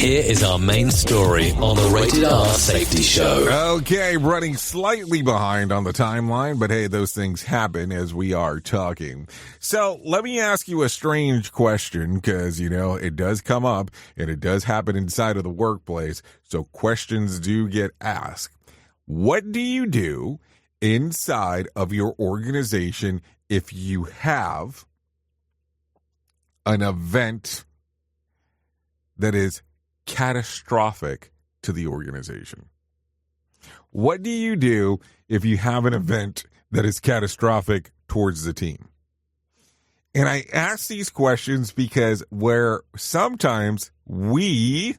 Here is our main story on the Rated R Safety Show. Okay, running slightly behind on the timeline, but hey, those things happen as we are talking. So let me ask you a strange question, because, you know, it does come up and it does happen inside of the workplace. So questions do get asked. What do you do inside of your organization if you have an event that is catastrophic to the organization? What do you do if you have an event that is catastrophic towards the team? And I ask these questions because where sometimes we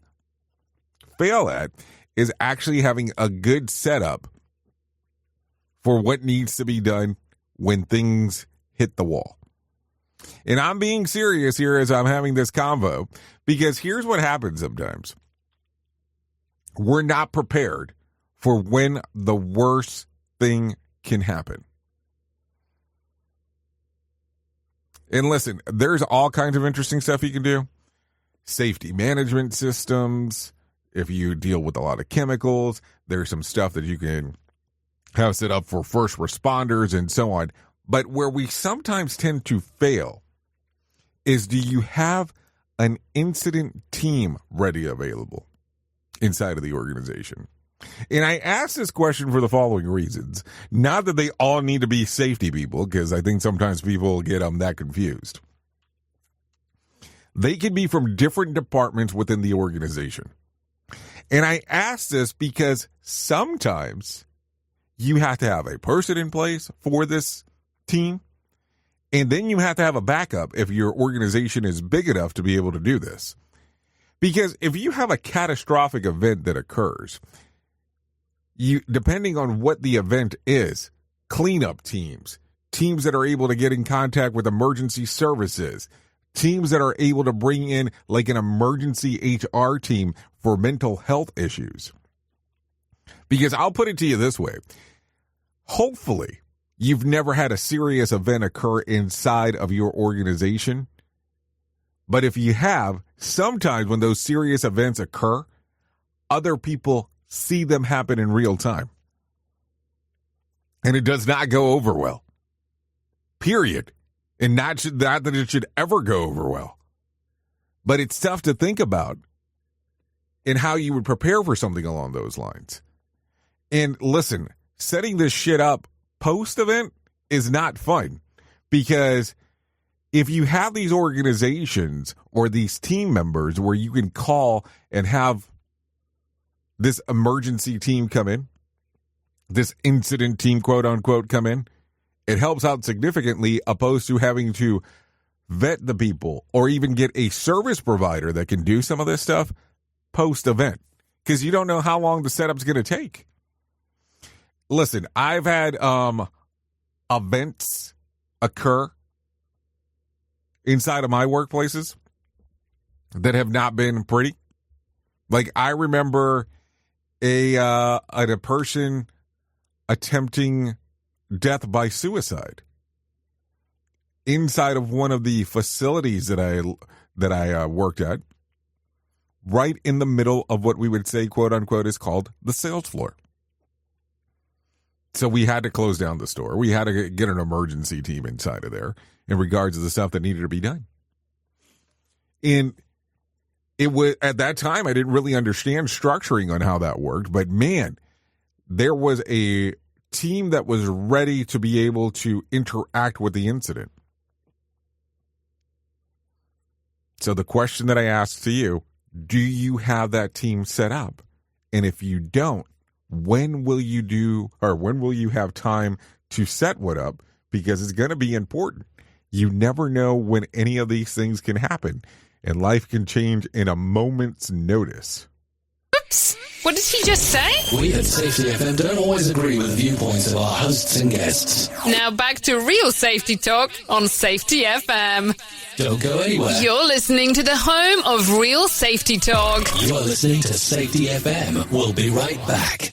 fail at is actually having a good setup for what needs to be done when things hit the wall. And I'm being serious here as I'm having this convo, because here's what happens sometimes. We're not prepared for when the worst thing can happen. And listen, there's all kinds of interesting stuff you can do. Safety management systems. If you deal with a lot of chemicals, there's some stuff that you can have set up for first responders and so on. But where we sometimes tend to fail is, do you have an incident team ready available inside of the organization? And I ask this question for the following reasons. Not that they all need to be safety people, because I think sometimes people get that confused. They can be from different departments within the organization. And I ask this because sometimes you have to have a person in place for this team, and then you have to have a backup if your organization is big enough to be able to do this. Because if you have a catastrophic event that occurs, you, depending on what the event is, cleanup teams that are able to get in contact with emergency services, teams that are able to bring in like an emergency HR team for mental health issues. Because I'll put it to you this way. Hopefully, you've never had a serious event occur inside of your organization. But if you have, sometimes when those serious events occur, other people see them happen in real time. And it does not go over well. Period. And not that it should ever go over well. But it's tough to think about in how you would prepare for something along those lines. And listen, setting this shit up post-event is not fun, because if you have these organizations or these team members where you can call and have this emergency team come in, this incident team, quote unquote, come in, it helps out significantly opposed to having to vet the people or even get a service provider that can do some of this stuff post-event, because you don't know how long the setup's going to take. Listen, I've had events occur inside of my workplaces that have not been pretty. Like, I remember a person attempting death by suicide inside of one of the facilities that I worked at, right in the middle of what we would say, quote unquote, is called the sales floor. So we had to close down the store. We had to get an emergency team inside of there in regards to the stuff that needed to be done. And it was, at that time, I didn't really understand structuring on how that worked. But man, there was a team that was ready to be able to interact with the incident. So the question that I asked to you, do you have that team set up? And if you don't, when will you have time to set one up? Because it's going to be important. You never know when any of these things can happen, and life can change in a moment's notice. Oops! What did he just say? We at Safety FM don't always agree with the viewpoints of our hosts and guests. Now back to real safety talk on Safety FM. Don't go anywhere. You're listening to the home of real safety talk. You are listening to Safety FM. We'll be right back.